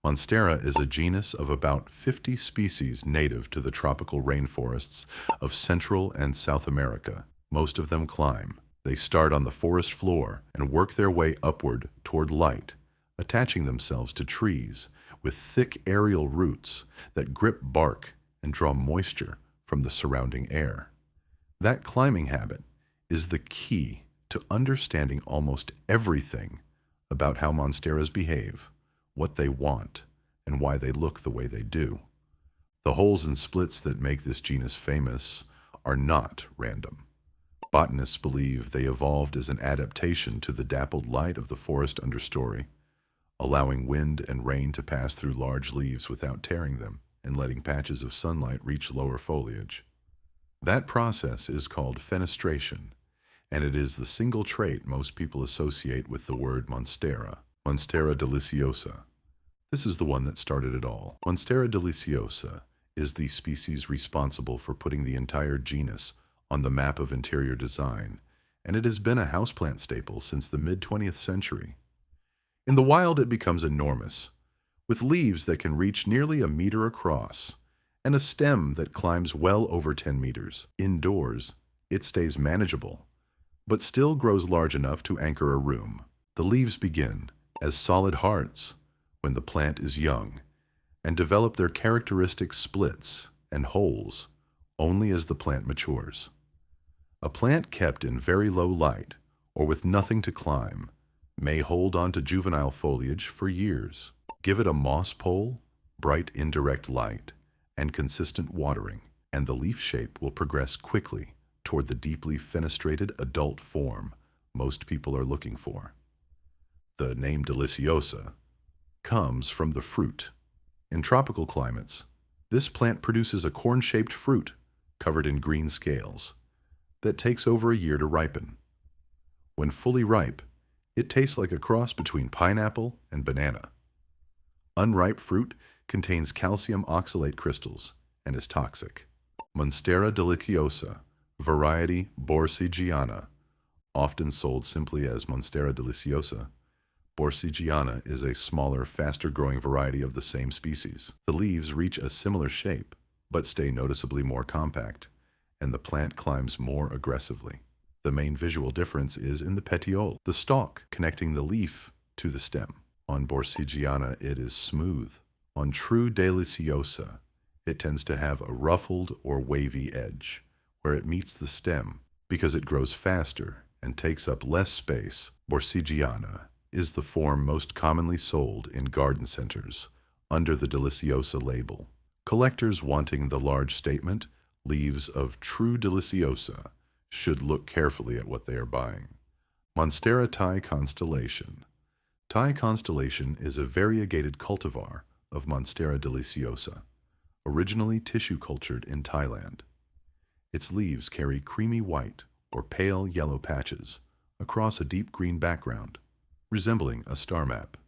Monstera is a genus of about 50 species native to the tropical rainforests of Central and South America. Most of them climb. They start on the forest floor and work their way upward toward light, attaching themselves to trees with thick aerial roots that grip bark and draw moisture from the surrounding air. That climbing habit is the key to understanding almost everything about how monsteras behave, what they want, and why they look the way they do. The holes and splits that make this genus famous are not random. Botanists believe they evolved as an adaptation to the dappled light of the forest understory, allowing wind and rain to pass through large leaves without tearing them and letting patches of sunlight reach lower foliage. That process is called fenestration, and it is the single trait most people associate with the word monstera, Monstera deliciosa. This is the one that started it all. Monstera deliciosa is the species responsible for putting the entire genus on the map of interior design, and it has been a houseplant staple since the mid-20th century. In the wild, it becomes enormous, with leaves that can reach nearly a meter across, and a stem that climbs well over 10 meters. Indoors, it stays manageable, but still grows large enough to anchor a room. The leaves begin as solid hearts when the plant is young, and develop their characteristic splits and holes only as the plant matures. A plant kept in very low light, or with nothing to climb, may hold on to juvenile foliage for years. Give it a moss pole, bright indirect light, and consistent watering, and the leaf shape will progress quickly toward the deeply fenestrated adult form most people are looking for. The name Deliciosa comes from the fruit. In tropical climates, this plant produces a corn-shaped fruit covered in green scales that takes over a year to ripen. When fully ripe, it tastes like a cross between pineapple and banana. Unripe fruit contains calcium oxalate crystals and is toxic. Monstera deliciosa, variety Borsigiana, often sold simply as Monstera deliciosa. Borsigiana is a smaller, faster-growing variety of the same species. The leaves reach a similar shape, but stay noticeably more compact, and the plant climbs more aggressively. The main visual difference is in the petiole, the stalk connecting the leaf to the stem. On Borsigiana, it is smooth. On true Deliciosa, it tends to have a ruffled or wavy edge, where it meets the stem. Because it grows faster and takes up less space, Borsigiana is the form most commonly sold in garden centers under the Deliciosa label. Collectors wanting the large statement, leaves of true Deliciosa, should look carefully at what they are buying. Monstera Thai Constellation. Thai Constellation is a variegated cultivar of Monstera deliciosa, originally tissue cultured in Thailand. Its leaves carry creamy white or pale yellow patches across a deep green background, resembling a star map.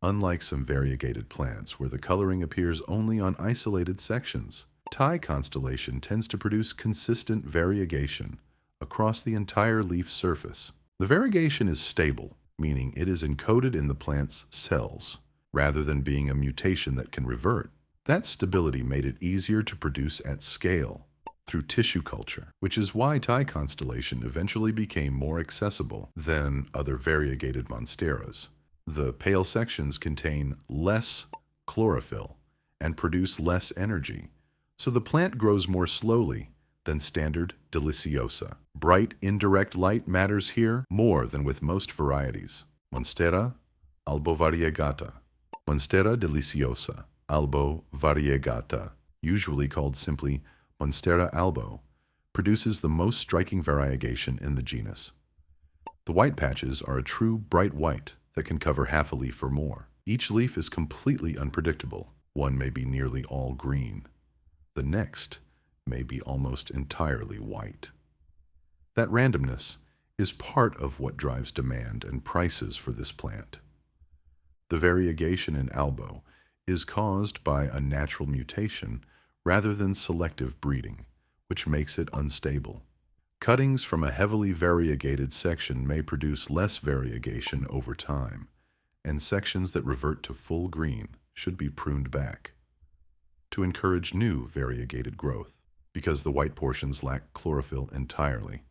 Unlike some variegated plants where the coloring appears only on isolated sections, Thai Constellation tends to produce consistent variegation across the entire leaf surface. The variegation is stable, meaning it is encoded in the plant's cells, rather than being a mutation that can revert. That stability made it easier to produce at scale through tissue culture, which is why Thai Constellation eventually became more accessible than other variegated monsteras. The pale sections contain less chlorophyll and produce less energy, so the plant grows more slowly than standard Deliciosa. Bright, indirect light matters here more than with most varieties. Monstera, Albo Variegata. Monstera deliciosa, Albo Variegata, usually called simply Monstera albo, produces the most striking variegation in the genus. The white patches are a true bright white that can cover half a leaf or more. Each leaf is completely unpredictable. One may be nearly all green. The next may be almost entirely white. That randomness is part of what drives demand and prices for this plant. The variegation in Albo is caused by a natural mutation rather than selective breeding, which makes it unstable. Cuttings from a heavily variegated section may produce less variegation over time, and sections that revert to full green should be pruned back to encourage new variegated growth. Because the white portions lack chlorophyll entirely,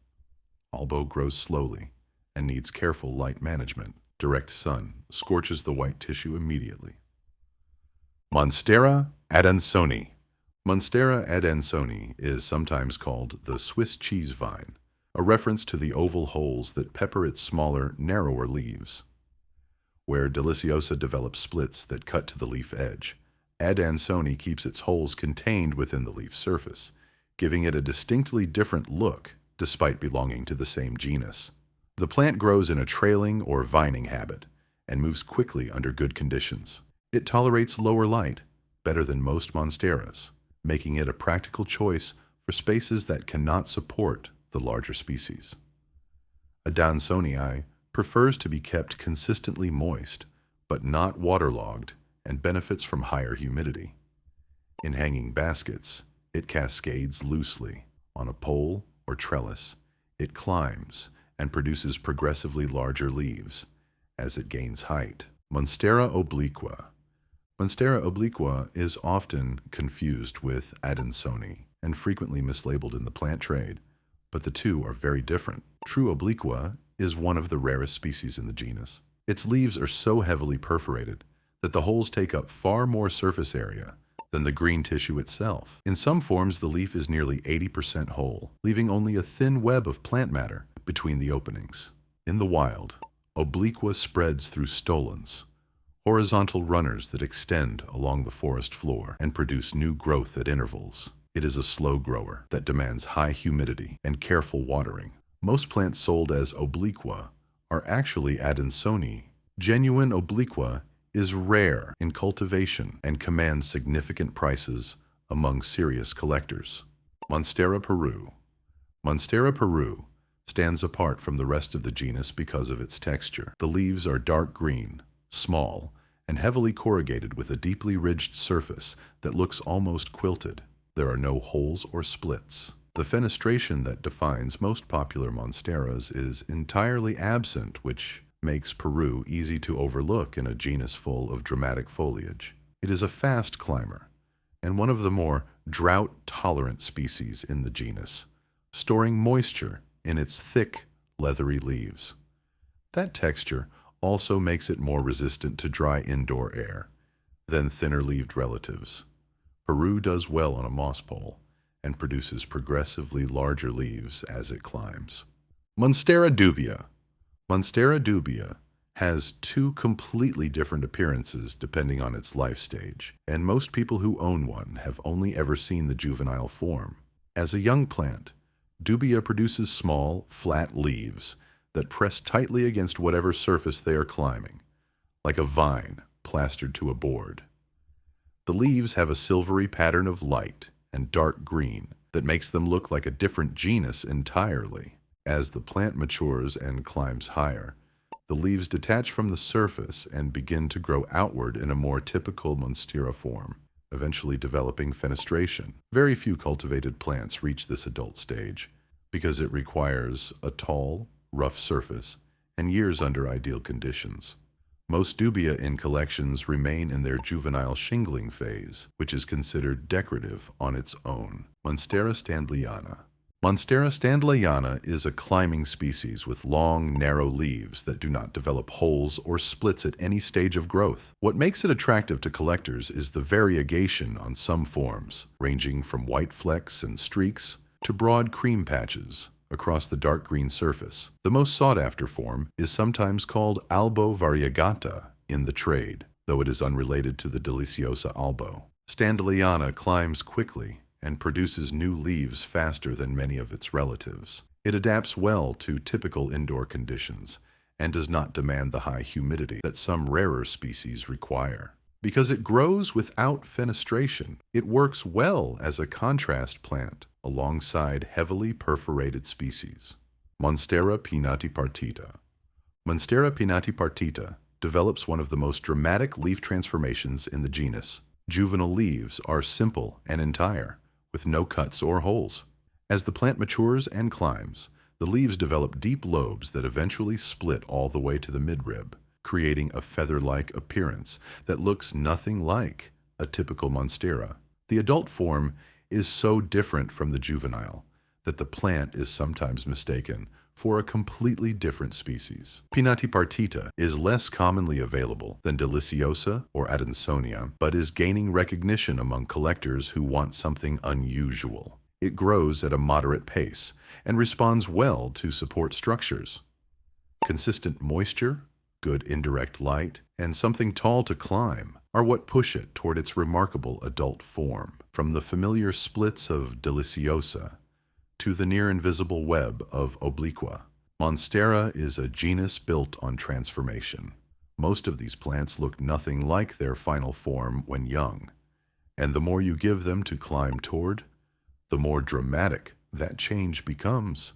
Albo grows slowly and needs careful light management. Direct sun scorches the white tissue immediately. Monstera Adansonii. Monstera Adansonii is sometimes called the Swiss cheese vine, a reference to the oval holes that pepper its smaller, narrower leaves. Where Deliciosa develops splits that cut to the leaf edge, Adansonii keeps its holes contained within the leaf surface, giving it a distinctly different look despite belonging to the same genus. The plant grows in a trailing or vining habit and moves quickly under good conditions. It tolerates lower light better than most monsteras, making it a practical choice for spaces that cannot support the larger species. Adansonii prefers to be kept consistently moist, but not waterlogged, and benefits from higher humidity. In hanging baskets, it cascades loosely. On a pole or trellis, it climbs and produces progressively larger leaves as it gains height. Monstera obliqua. Monstera obliqua is often confused with Adansonii and frequently mislabeled in the plant trade, but the two are very different. True obliqua is one of the rarest species in the genus. Its leaves are so heavily perforated that the holes take up far more surface area than the green tissue itself. In some forms, the leaf is nearly 80% whole, leaving only a thin web of plant matter between the openings. In the wild, obliqua spreads through stolons, horizontal runners that extend along the forest floor and produce new growth at intervals. It is a slow grower that demands high humidity and careful watering. Most plants sold as obliqua are actually Adansonii. Genuine obliqua is rare in cultivation and commands significant prices among serious collectors. Monstera Peru. Monstera Peru stands apart from the rest of the genus because of its texture. The leaves are dark green, small, and heavily corrugated with a deeply ridged surface that looks almost quilted. There are no holes or splits. The fenestration that defines most popular monsteras is entirely absent, which makes Peru easy to overlook in a genus full of dramatic foliage. It is a fast climber and one of the more drought-tolerant species in the genus, storing moisture in its thick, leathery leaves. That texture also makes it more resistant to dry indoor air than thinner-leaved relatives. Peru does well on a moss pole and produces progressively larger leaves as it climbs. Monstera Dubia. Monstera Dubia has two completely different appearances depending on its life stage, and most people who own one have only ever seen the juvenile form. As a young plant, Dubia produces small, flat leaves that press tightly against whatever surface they are climbing, like a vine plastered to a board. The leaves have a silvery pattern of light and dark green that makes them look like a different genus entirely. As the plant matures and climbs higher, the leaves detach from the surface and begin to grow outward in a more typical monstera form, eventually developing fenestration. Very few cultivated plants reach this adult stage because it requires a tall, rough surface and years under ideal conditions. Most dubia in collections remain in their juvenile shingling phase, which is considered decorative on its own. Monstera standleyana. Monstera standleyana is a climbing species with long, narrow leaves that do not develop holes or splits at any stage of growth. What makes it attractive to collectors is the variegation on some forms, ranging from white flecks and streaks to broad cream patches across the dark green surface. The most sought-after form is sometimes called Albo Variegata in the trade, though it is unrelated to the Deliciosa Albo. Standleyana climbs quickly and produces new leaves faster than many of its relatives. It adapts well to typical indoor conditions and does not demand the high humidity that some rarer species require. Because it grows without fenestration, it works well as a contrast plant alongside heavily perforated species. Monstera Pinnatipartita. Monstera Pinnatipartita develops one of the most dramatic leaf transformations in the genus. Juvenile leaves are simple and entire, with no cuts or holes. As the plant matures and climbs, the leaves develop deep lobes that eventually split all the way to the midrib, creating a feather-like appearance that looks nothing like a typical Monstera. The adult form is so different from the juvenile that the plant is sometimes mistaken for a completely different species. Pinnatipartita is less commonly available than Deliciosa or Adansonii, but is gaining recognition among collectors who want something unusual. It grows at a moderate pace and responds well to support structures. Consistent moisture, good indirect light, and something tall to climb are what push it toward its remarkable adult form. From the familiar splits of Deliciosa to the near-invisible web of Obliqua, Monstera is a genus built on transformation. Most of these plants look nothing like their final form when young, and the more you give them to climb toward, the more dramatic that change becomes.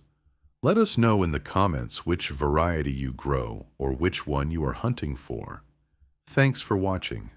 Let us know in the comments which variety you grow or which one you are hunting for. Thanks for watching.